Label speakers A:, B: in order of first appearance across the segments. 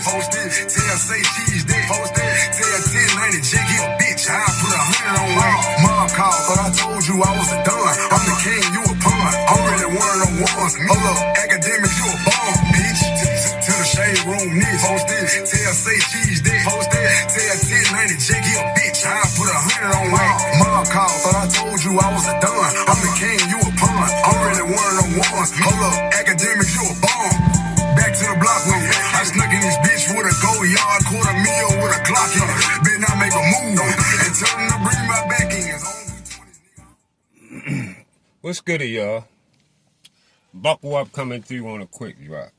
A: Post this. Tell say cheese that. Post that. Tell 1090 Jake he a bitch. I put 100 on weight. Mom called, but I told you I was a don. I'm the king, you a pawn. I'm really one of them ones. Hold up, academics, you a bomb, bitch. To the shade room, this. Post this. Tell say cheese that. Post that. Tell 1090 Jake he a bitch. I put 100 on weight. Mom called, but I told you I was a don. I'm the king, you a pawn. I'm really one of them ones. Hold up, academics, you a bomb. Back to the block with you. I snuck in this bitch with a gold yard, $250,000 with a Glock in it. Better not make a move and tell them to bring my back in.
B: What's good, y'all? Buckle up, coming through on a quick drop.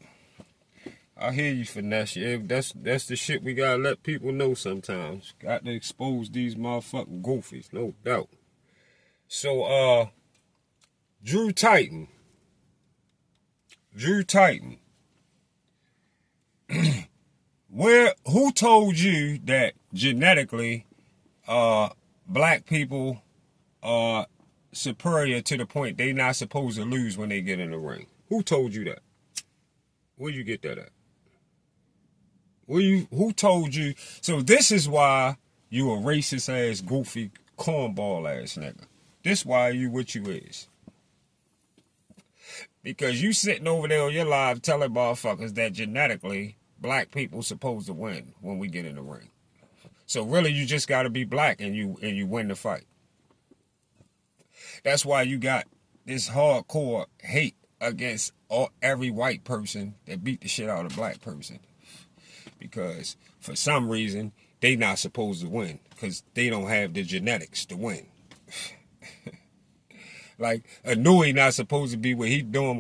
B: I hear you, finesse. Yeah, that's the shit we gotta let people know sometimes. Got to expose these motherfucking goofies, no doubt. So, Drew Titan. Who told you that genetically black people are superior to the point they not supposed to lose when they get in the ring? Who told you that? Where'd you get that at? Who told you? So this is why you a racist ass, goofy, cornball ass nigga. This why you what you is. Because you sitting over there on your live telling motherfuckers that genetically black people supposed to win when we get in the ring. So really you just gotta be black and you win the fight. That's why you got this hardcore hate against every white person that beat the shit out of a black person. Because for some reason, they not supposed to win. Because they don't have the genetics to win. Like, Anui not supposed to be what he doing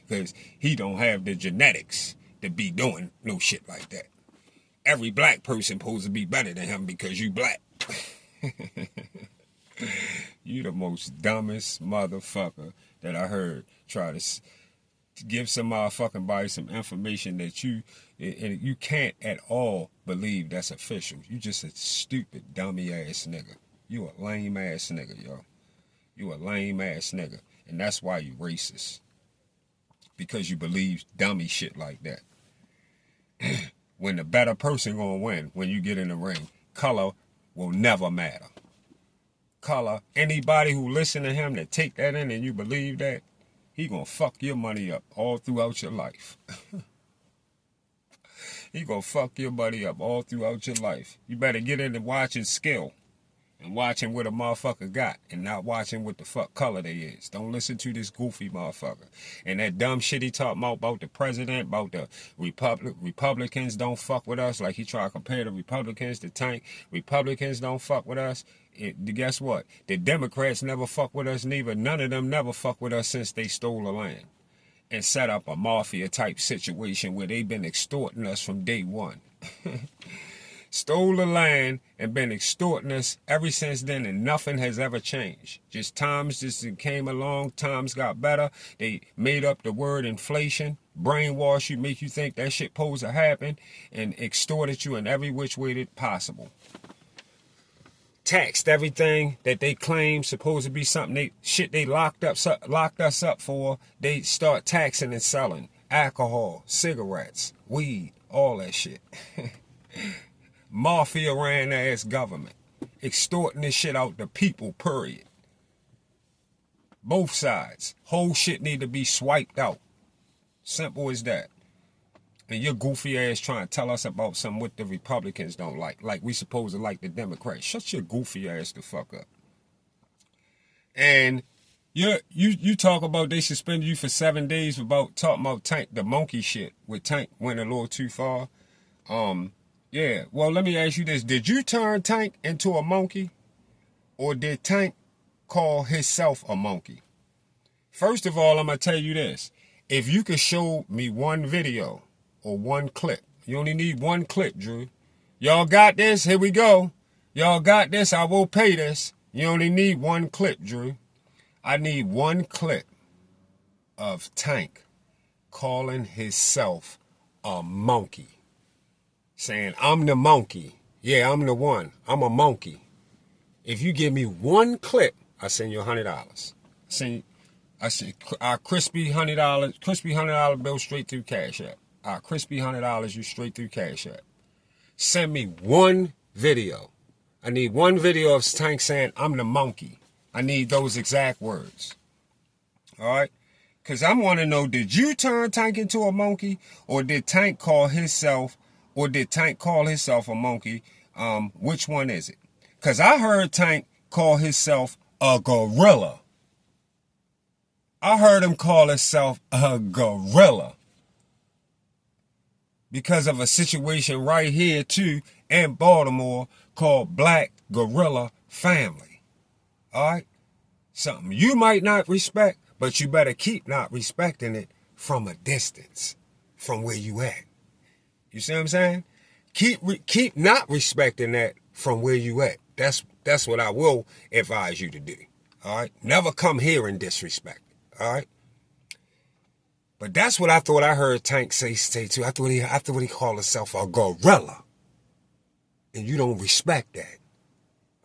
B: because he don't have the genetics to be doing no shit like that. Every black person supposed to be better than him because you black. You the most dumbest motherfucker that I heard try to give some motherfucking body some information that you can't at all believe that's official. You just a stupid, dummy ass nigga. You a lame ass nigga, y'all. You a lame ass nigga. And that's why you racist. Because you believe dummy shit like that. When the better person gonna win when you get in the ring, color will never matter. Color, anybody who listen to him that take that in and you believe that, he gonna fuck your money up all throughout your life. He gonna fuck your money up all throughout your life. You better get into watching skill and watching what a motherfucker got and not watching what the fuck color they is. Don't listen to this goofy motherfucker. And that dumb shit he talking about the president, about the Republicans don't fuck with us. Like he try to compare the Republicans to Tank. Republicans don't fuck with us. Guess what? The Democrats never fuck with us neither. None of them never fuck with us since they stole the land and set up a mafia type situation where they've been extorting us from day one. Stole the land and been extorting us ever since then, and nothing has ever changed. Just times just came along, times got better. They made up the word inflation, brainwash you, make you think that shit supposed to happen, and extorted you in every which way that possible. Taxed everything that they claim supposed to be something they locked us up for. They start taxing and selling alcohol, cigarettes, weed, all that shit. Mafia ran ass government, extorting this shit out the people, period. Both sides. Whole shit need to be swiped out. Simple as that. And your goofy ass trying to tell us about something what the Republicans don't like. Like we supposed to like the Democrats. Shut your goofy ass the fuck up. And you talk about they suspended you for 7 days about talking about Tank, the monkey shit. With Tank went a little too far. Yeah, well, let me ask you this. Did you turn Tank into a monkey? Or did Tank call himself a monkey? First of all, I'm going to tell you this. If you could show me one video or one clip. You only need one clip, Drew. Y'all got this? Here we go. Y'all got this? I will pay this. You only need one clip, Drew. I need one clip of Tank calling himself a monkey. Saying, I'm the monkey. Yeah, I'm the one. I'm a monkey. If you give me one clip, I send you $100. I send our crispy $100 bill straight through Cash App. crispy $100 you straight through Cash App. Send me one video. I need one video of Tank saying, I'm the monkey. I need those exact words. All right? Because I want to know, did you turn Tank into a monkey? Or did Tank call himself, a monkey? Which one is it? Because I heard Tank call himself a gorilla. I heard him call himself a gorilla. Because of a situation right here, too, in Baltimore called Black Gorilla Family. All right? Something you might not respect, but you better keep not respecting it from a distance, from where you at. You see what I'm saying? Keep not respecting that from where you at. That's what I will advise you to do. All right? Never come here and disrespect. All right? But that's what I thought I heard Tank say too. I thought he called himself a gorilla. And you don't respect that.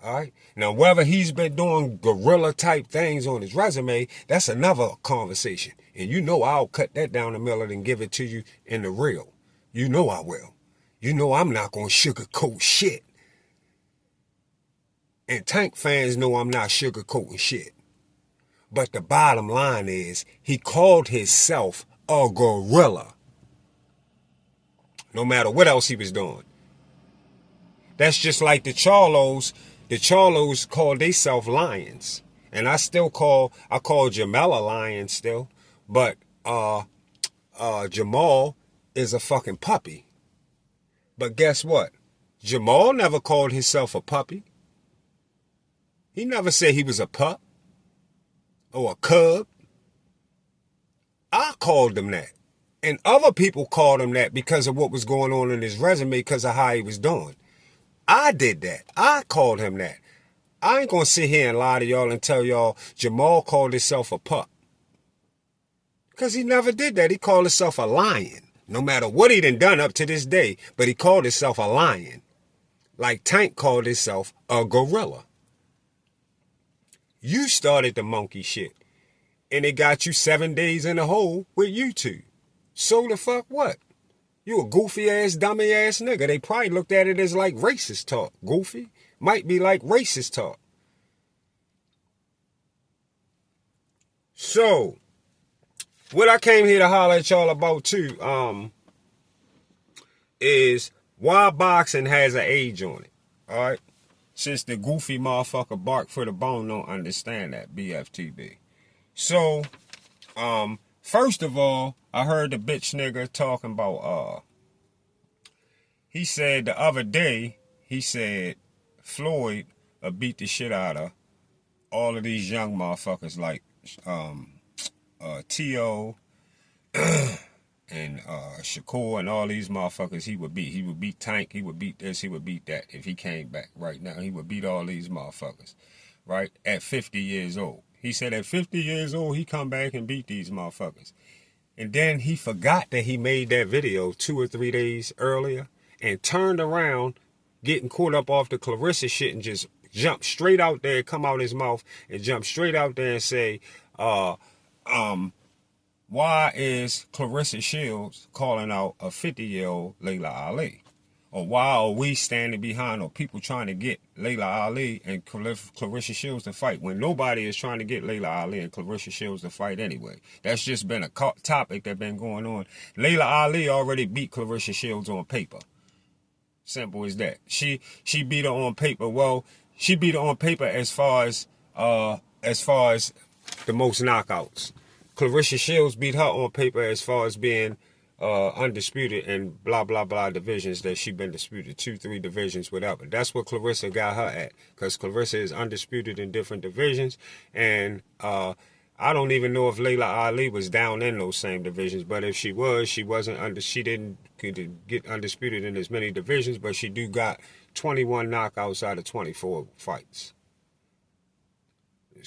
B: All right? Now, whether he's been doing gorilla type things on his resume, that's another conversation. And you know I'll cut that down the middle and give it to you in the real. You know I will. You know I'm not going to sugarcoat shit. And Tank fans know I'm not sugarcoating shit. But the bottom line is, he called himself a gorilla. No matter what else he was doing. That's just like the Charlos. The Charlos called themselves lions. And I call Jamel a lion still. But Jamal is a fucking puppy. But guess what? Jamal never called himself a puppy. He never said he was a pup. Or a cub. I called him that. And other people called him that because of what was going on in his resume, because of how he was doing. I did that. I called him that. I ain't going to sit here and lie to y'all and tell y'all Jamal called himself a pup. Because he never did that. He called himself a lion. No matter what he done up to this day. But he called himself a lion. Like Tank called himself a gorilla. You started the monkey shit. And it got you 7 days in a hole with YouTube. So the fuck what? You a goofy ass, dummy ass nigga. They probably looked at it as like racist talk. Goofy. Might be like racist talk. So, what I came here to holler at y'all about too, is why boxing has an age on it. Alright? Since the goofy motherfucker bark for the bone don't understand that, BFTB. So, first of all, I heard the bitch nigga talking about, he said the other day, he said Floyd beat the shit out of all of these young motherfuckers like T.O. and Shakur and all these motherfuckers he would beat. He would beat Tank, he would beat this, he would beat that. If he came back right now, he would beat all these motherfuckers, right? At 50 years old. He said at 50 years old, he come back and beat these motherfuckers. And then he forgot that he made that video 2 or 3 days earlier and turned around, getting caught up off the Clarissa shit and just jumped straight out there, come out his mouth and jump straight out there and say, why is Clarissa Shields calling out a 50-year-old Layla Ali? Or why are we standing behind or people trying to get Layla Ali and Clarissa Shields to fight when nobody is trying to get Layla Ali and Clarissa Shields to fight anyway? That's just been a topic that's been going on. Layla Ali already beat Clarissa Shields on paper. Simple as that. She beat her on paper. Well, she beat her on paper as far as the most knockouts. Clarissa Shields beat her on paper as far as being undisputed in blah, blah, blah divisions that she been disputed. 2, 3 divisions, whatever. That's what Clarissa got her at. Because Clarissa is undisputed in different divisions. And I don't even know if Layla Ali was down in those same divisions. But if she was, she didn't get undisputed in as many divisions. But she do got 21 knockouts out of 24 fights.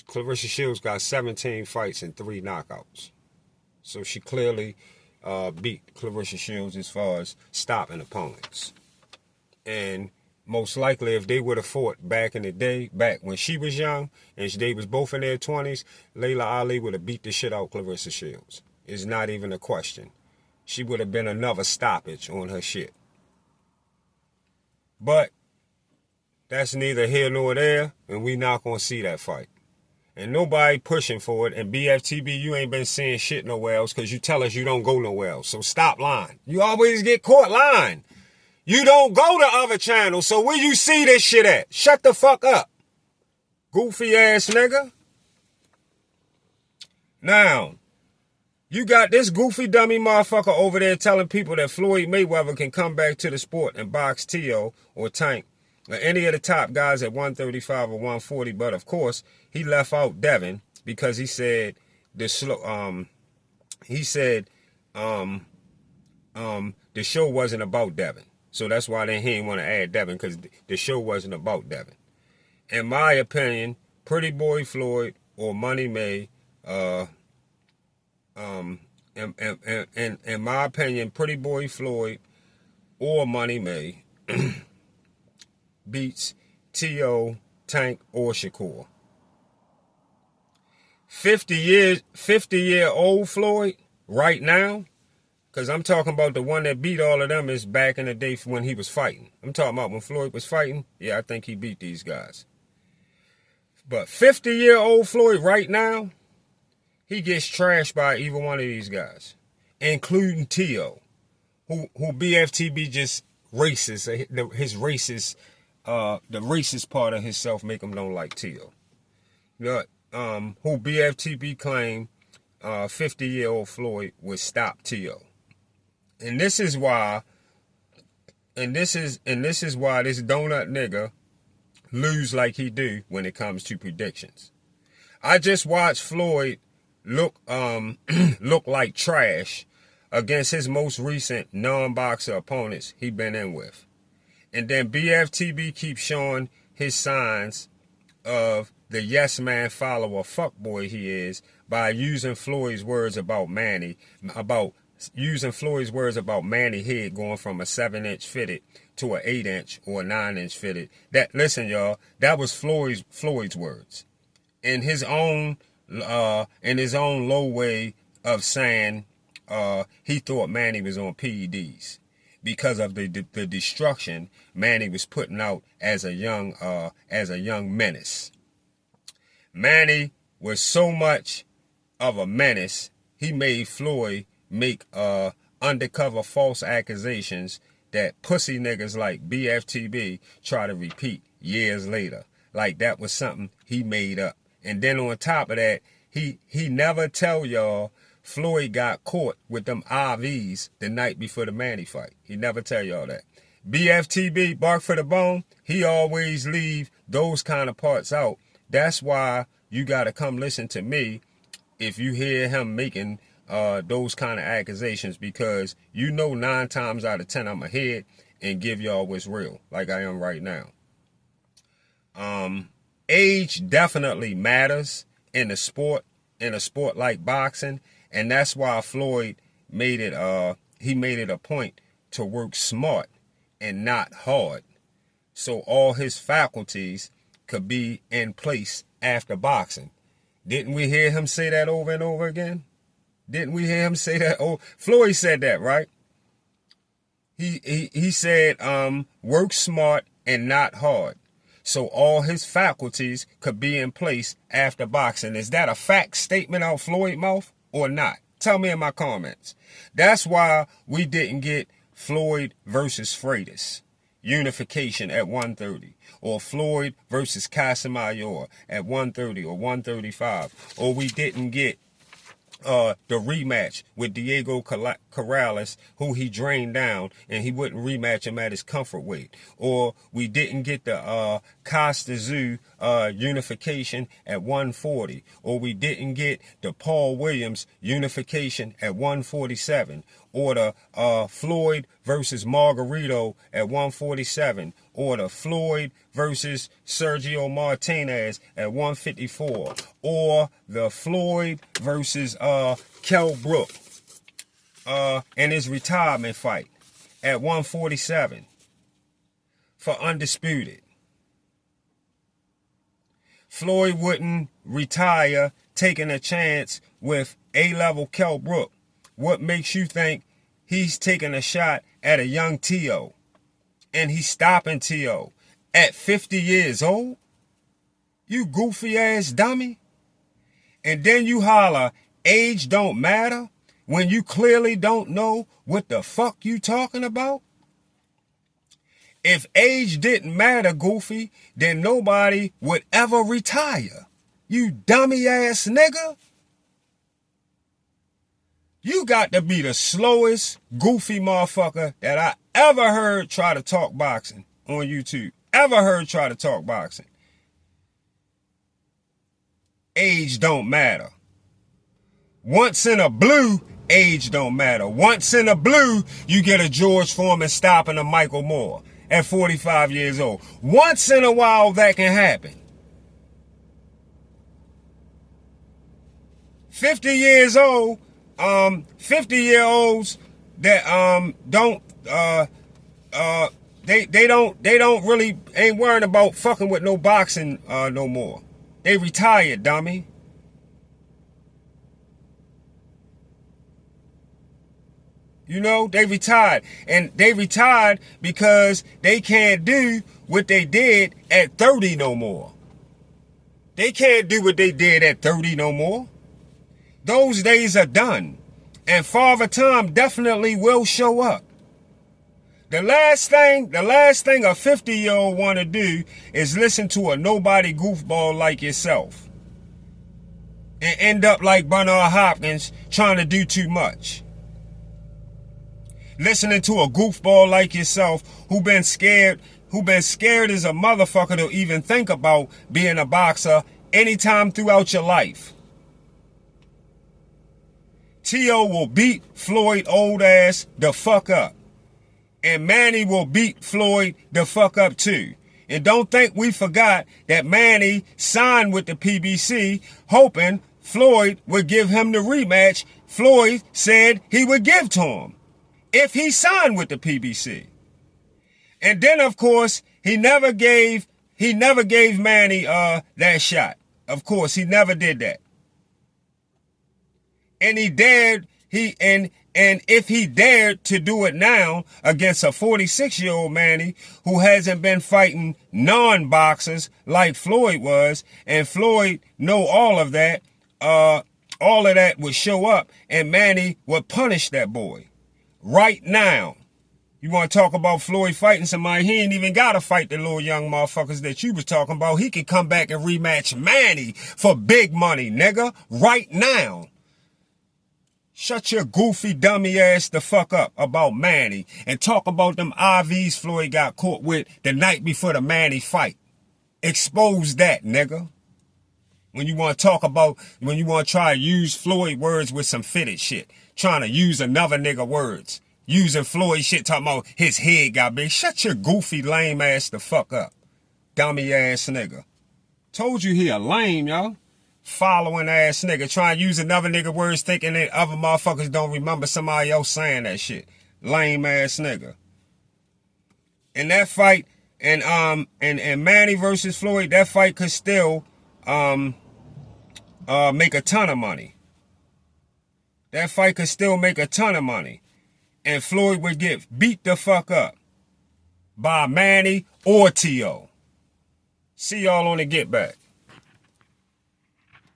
B: Clarissa Shields got 17 fights and 3 knockouts. So she clearly beat Clarissa Shields as far as stopping opponents. And most likely if they would have fought back in the day, back when she was young, and they was both in their 20s, Layla Ali would have beat the shit out Clarissa Shields. It's not even a question. she would have been another stoppage on her shit. But that's neither here nor there, and we not going to see that fight. And nobody pushing for it. And BFTB, you ain't been seeing shit nowhere else because you tell us you don't go nowhere else. So stop lying. You always get caught lying. You don't go to other channels, so where you see this shit at? Shut the fuck up. Goofy ass nigga. Now, you got this goofy dummy motherfucker over there telling people that Floyd Mayweather can come back to the sport and box T.O. or Tank or any of the top guys at 135 or 140. But of course, he left out Devin because he said the show wasn't about Devin. So that's why he didn't want to add Devin, because the show wasn't about Devin. In my opinion, Pretty Boy Floyd or Money May, in my opinion, Pretty Boy Floyd or Money May beats T.O., Tank, or Shakur. 50-year-old Floyd right now, because I'm talking about the one that beat all of them is back in the day when he was fighting. I'm talking about when Floyd was fighting. Yeah, I think he beat these guys. But 50-year-old Floyd right now, he gets trashed by either one of these guys, including T.O., who BFTB just racist. His racist, the racist part of himself make him don't like T.O. Who BFTB claimed 50-year-old Floyd would stop T.O. And this is why this donut nigga lose like he do when it comes to predictions. I just watched Floyd look like trash against his most recent non-boxer opponents he been in with. And then BFTB keeps showing his signs of the yes man follower fuckboy he is by using Floyd's words about Manny head going from a 7-inch fitted to an 8-inch or a 9-inch fitted. Listen, y'all, that was Floyd's words. In his own low way of saying he thought Manny was on PEDs because of the destruction Manny was putting out as a young menace. Manny was so much of a menace, he made Floyd make undercover false accusations that pussy niggas like BFTB try to repeat years later. Like that was something he made up. And then on top of that, he never tell y'all Floyd got caught with them IVs the night before the Manny fight. He never tell y'all that. BFTB, bark for the bone, he always leave those kind of parts out. That's why you got to come listen to me if you hear him making those kind of accusations, because you know 9 times out of 10 I'm ahead and give y'all what's real, like I am right now. Age definitely matters in a sport like boxing, and that's why Floyd made it a point to work smart and not hard, so all his faculties could be in place after boxing. Didn't we hear him say that over and over again? Didn't we hear him say that? Oh, Floyd said that, right? He said, work smart and not hard, so all his faculties could be in place after boxing. Is that a fact statement out Floyd's mouth or not? Tell me in my comments. That's why we didn't get Floyd versus Freitas unification at 130, or Floyd versus Casamayor at 130 or 135, or we didn't get the rematch with Diego Corrales, who he drained down, and he wouldn't rematch him at his comfort weight. Or we didn't get the Costa Zoo unification at 140. Or we didn't get the Paul Williams unification at 147. Or the Floyd versus Margarito at 147. Or the Floyd versus Sergio Martinez at 154. Or the Floyd versus Kell Brook in his retirement fight at 147 for undisputed. Floyd wouldn't retire taking a chance with A-level Kell Brook. What makes you think he's taking a shot at a young T.O. and he's stopping T.O. at 50 years old? You goofy ass dummy. And then you holler, age don't matter, when you clearly don't know what the fuck you talking about? If age didn't matter, goofy, then nobody would ever retire. You dummy ass nigga. You got to be the slowest goofy motherfucker that I ever heard try to talk boxing on YouTube. Ever heard try to talk boxing. Age don't matter. Once in a blue, age don't matter. Once in a blue, you get a George Foreman stopping a Michael Moore at 45 years old. Once in a while, that can happen. 50 years old, 50-year-olds that they don't really ain't worrying about fucking with no boxing no more. They retired, dummy. You know, they retired. And they retired because they can't do what they did at 30 no more. They can't do what they did at 30 no more. Those days are done. And Father Time definitely will show up. The last thing a 50-year-old want to do is listen to a nobody goofball like yourself. And end up like Bernard Hopkins trying to do too much. Listening to a goofball like yourself who been scared as a motherfucker to even think about being a boxer anytime throughout your life. T.O. will beat Floyd old ass the fuck up. And Manny will beat Floyd the fuck up too. And don't think we forgot that Manny signed with the PBC hoping Floyd would give him the rematch Floyd said he would give to him if he signed with the PBC. And then, of course, he never gave Manny that shot. Of course, he never did that. And if he dared to do it now against a 46-year-old Manny who hasn't been fighting non-boxers like Floyd was, and Floyd know all of that would show up and Manny would punish that boy. Right now, you want to talk about Floyd fighting somebody? He ain't even got to fight the little young motherfuckers that you was talking about. He could come back and rematch Manny for big money, nigga, right now. Shut your goofy dummy ass the fuck up about Manny and talk about them IVs Floyd got caught with the night before the Manny fight. Expose that, nigga. When you want to try to use Floyd words with some fitted shit. Trying to use another nigga words. Using Floyd shit talking about his head got big. Shut your goofy lame ass the fuck up. Dummy ass nigga. Told you he a lame, y'all. Following ass nigga. Trying to use another nigga words thinking that other motherfuckers don't remember somebody else saying that shit. Lame ass nigga. And that fight, and Manny versus Floyd, that fight could still make a ton of money. That fight could still make a ton of money. And Floyd would get beat the fuck up by Manny or T.O. See y'all on the Get Back.